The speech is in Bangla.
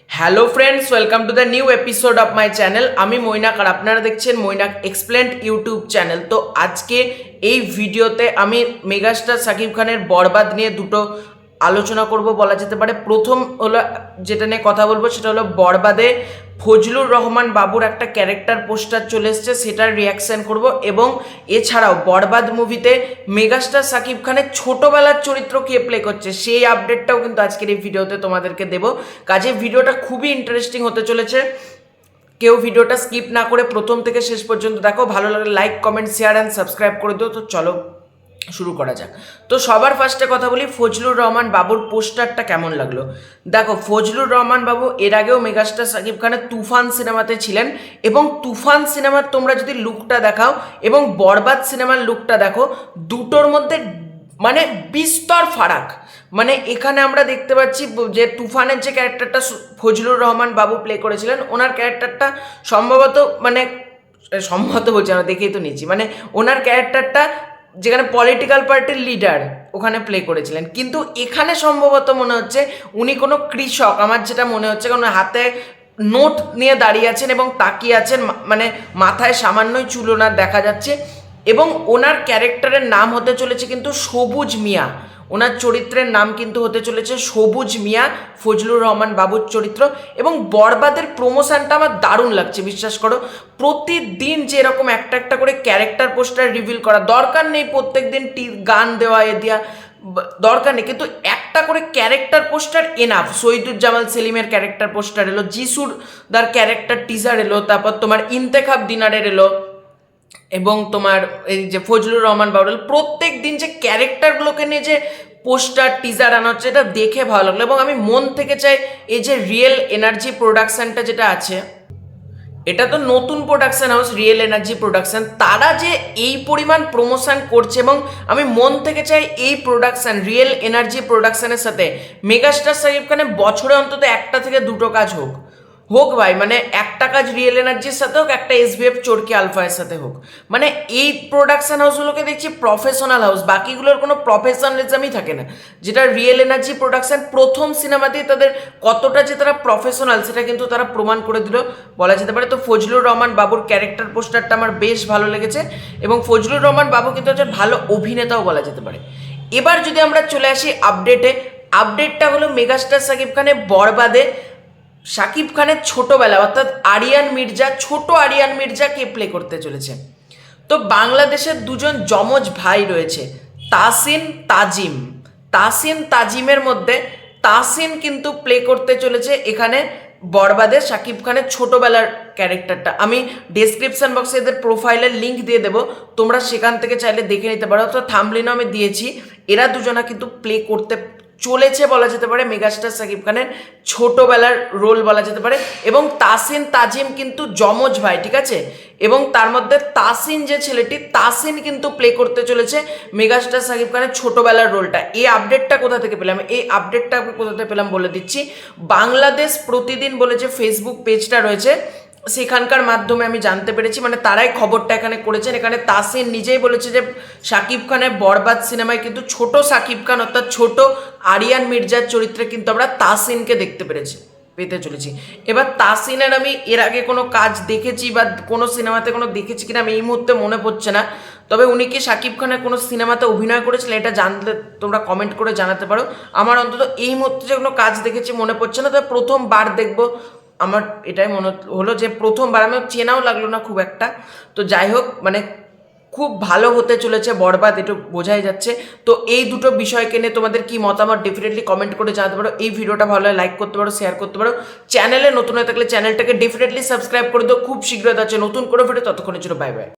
Hello friends, welcome to the new episode of my channel. আমি মৈনাক আর আপনারা দেখছেন মৈনাক এক্সপ্লেন্ড ইউটিউব চ্যানেল। তো আজকে এই ভিডিওতে আমি মেগাস্টার শাকিব খানের বরবাদ নিয়ে দুটো আলোচনা করব বলা যেতে পারে। প্রথম হলো যেটা নিয়ে কথা বলবো সেটা হলো বরবাদে ফজলুর রহমান বাবুর একটা ক্যারেক্টার পোস্টার চলে এসছে, সেটার রিয়াকশান করব। এবং এছাড়াও বরবাদ মুভিতে মেগাস্টার শাকিব খানের ছোটোবেলার চরিত্র কে প্লে করছে সেই আপডেটটাও কিন্তু আজকের এই ভিডিওতে তোমাদেরকে দেবো। কাজে ভিডিওটা খুবই ইন্টারেস্টিং হতে চলেছে। কেউ ভিডিওটা স্কিপ না করে প্রথম থেকে শেষ পর্যন্ত দেখো। ভালো লাগলে like, comment, share and subscribe করে দিও। তো চলো শুরু করা যাক। তো সবার ফার্স্টে কথা বলি, ফজলুর রহমান বাবুর পোস্টারটা কেমন লাগলো। দেখো, ফজলুর রহমান বাবু এর আগেও মেগাস্টার শাকিব খানের তুফান সিনেমাতে ছিলেন, এবং তুফান সিনেমার তোমরা যদি লুকটা দেখাও এবং বরবাদ সিনেমার লুকটা দেখো, দুটোর মধ্যে মানে বিস্তর ফারাক। মানে এখানে আমরা দেখতে পাচ্ছি যে তুফানের যে ক্যারেক্টারটা ফজলুর রহমান বাবু প্লে করেছিলেন, ওনার ক্যারেক্টারটা সম্ভবত বলছি, আমরা দেখেই তো নিচ্ছি, মানে ওনার ক্যারেক্টারটা যেখানে পলিটিক্যাল পার্টির লিডার ওখানে প্লে করেছিলেন। কিন্তু এখানে সম্ভবত মনে হচ্ছে উনি কোনো কৃষক, আমার যেটা মনে হচ্ছে, কারণ হাতে নোট নিয়ে দাঁড়িয়ে আছেন এবং তাকিয়ে আছেন, মানে মাথায় সামান্যই চুল ওনার দেখা যাচ্ছে। এবং ওনার ক্যারেক্টারের নাম হতে চলেছে কিন্তু সবুজ মিয়া। ওনার চরিত্রের নাম কিন্তু হতে চলেছে সবুজ মিয়া, ফজলুর রহমান বাবুর চরিত্র। এবং বরবাদের প্রমোশনটা আমার দারুণ লাগছে, বিশ্বাস করো। প্রতিদিন যে এরকম একটা একটা করে ক্যারেক্টার পোস্টার রিভিল করা দরকার নেই, প্রত্যেক দিন গান দেওয়া দেওয়া দরকার নেই, কিন্তু একটা করে ক্যারেক্টার পোস্টার এনাফ। শহীদুজ্জামান সেলিমের ক্যারেক্টার পোস্টার এলো, যিশুর দার ক্যারেক্টার টিজার এলো, তারপর তোমার ইন্তেখাব ডিনারের এলো, এবং তোমার এই যে ফজলুর রহমান বাবুল, প্রত্যেক দিন যে ক্যারেক্টারগুলোকে নিয়ে যে পোস্টার টিজার আনা হচ্ছে, এটা দেখে ভালো লাগলো। এবং আমি মন থেকে চাই এই যে রিয়েল এনার্জি প্রোডাকশানটা যেটা আছে, এটা তো নতুন production house real energy production, তারা যে এই পরিমাণ প্রমোশন করছে, এবং আমি মন থেকে চাই এই প্রোডাকশান রিয়েল এনার্জি প্রোডাকশানের সাথে মেগাস্টার শাকিব খানের বছরে অন্তত একটা থেকে দুটো কাজ হোক ভাই। মানে একটা কাজ রিয়েল এনার্জির সাথে হোক, একটা এসবিএফ চরকি আলফায়ের সাথে হোক। মানে এই প্রোডাকশন হাউসগুলোকে দেখছি প্রফেশনাল হাউস, বাকিগুলোর কোনো প্রফেশনালিজমই থাকে না। যেটা রিয়েল এনার্জি প্রোডাকশন প্রথম সিনেমাতেই তাদের কতটা যে তারা প্রফেশনাল, সেটা কিন্তু তারা প্রমাণ করে দিল বলা যেতে পারে। তো ফজলুর রহমান বাবুর ক্যারেক্টার পোস্টারটা আমার বেশ ভালো লেগেছে, এবং ফজলুর রহমান বাবু কিন্তু একজন ভালো অভিনেতাও বলা যেতে পারে। এবার যদি আমরা চলে আসি আপডেটটা হলো মেগাস্টার শাকিব খানের বরবাদে শাকিব খানের ছোটবেলা, অর্থাৎ আরিয়ান মির্জা, ছোট আরিয়ান মির্জা কে প্লে করতে চলেছে। তো বাংলাদেশের দুজন যমজ ভাই রয়েছে, তাসিনের মধ্যে তাসিন কিন্তু প্লে করতে চলেছে এখানে বরবাদে শাকিব খানের ছোটবেলার ক্যারেক্টারটা। আমি ডেসক্রিপশন বক্সে এদের প্রোফাইলের লিঙ্ক দিয়ে দেবো, তোমরা সেখান থেকে চাইলে দেখে নিতে পারো। তো থাম্বনেইলও আমি দিয়েছি। এরা দুজনা কিন্তু প্লে করতে চলেছে বলা যেতে পারে মেগাস্টার শাকিব খানের ছোটবেলার রোল বলা যেতে পারে। এবং তাজিম কিন্তু যমজ ভাই, ঠিক আছে। এবং তার মধ্যে তাসিন যে ছেলেটি, তাসিন কিন্তু প্লে করতে চলেছে মেগাস্টার শাকিব খানের ছোটবেলার রোলটা। এই আপডেটটা কোথা থেকে পেলাম বলে দিচ্ছি। বাংলাদেশ প্রতিদিন বলে যে ফেসবুক পেজটা রয়েছে, সেখানকার মাধ্যমে আমি জানতে পেরেছি, মানে তারাই খবরটা এখানে করেছেন। এখানে তাসিন নিজেই বলেছে যে শাকিব খানের বরবাদ সিনেমায় কিন্তু ছোট শাকিব খান, অর্থাৎ ছোট আরিয়ান মির্জার চরিত্রে কিন্তু আমরা তাসিনকে পেতে চলেছি। এবার তাসিনের আমি এর আগে কোনো কাজ দেখেছি বা কোনো সিনেমাতে কোনো দেখেছি কিনা আমি এই মুহূর্তে মনে পড়ছে না, তবে উনি কি শাকিব খানের কোনো সিনেমাতে অভিনয় করেছিলেন এটা জানলে তোমরা কমেন্ট করে জানাতে পারো। আমার অন্তত এই মুহূর্তে যে কোনো কাজ দেখেছি মনে পড়ছে না, তবে প্রথমবার দেখবো, আমার এটাই মনে হলো যে প্রথমবার। আমি চেনাও লাগলো না খুব একটা। তো যাই হোক, মানে খুব ভালো হতে চলেছে বরবাদ, এটা বোঝাই যাচ্ছে। তো এই দুটো বিষয়কে নিয়ে তোমাদের কি মতামত ডেফিনেটলি কমেন্ট করে জানাতে পারো। এই ভিডিওটা ভালো লাগে লাইক করতে পারো, শেয়ার করতে পারো। চ্যানেলে নতুন হয়ে থাকলে চ্যানেলটাকে ডেফিনেটলি সাবস্ক্রাইব করে দিও। খুব শীঘ্রই আছে নতুন করে ভিডিও, ততক্ষণের জন্য বাই বাই।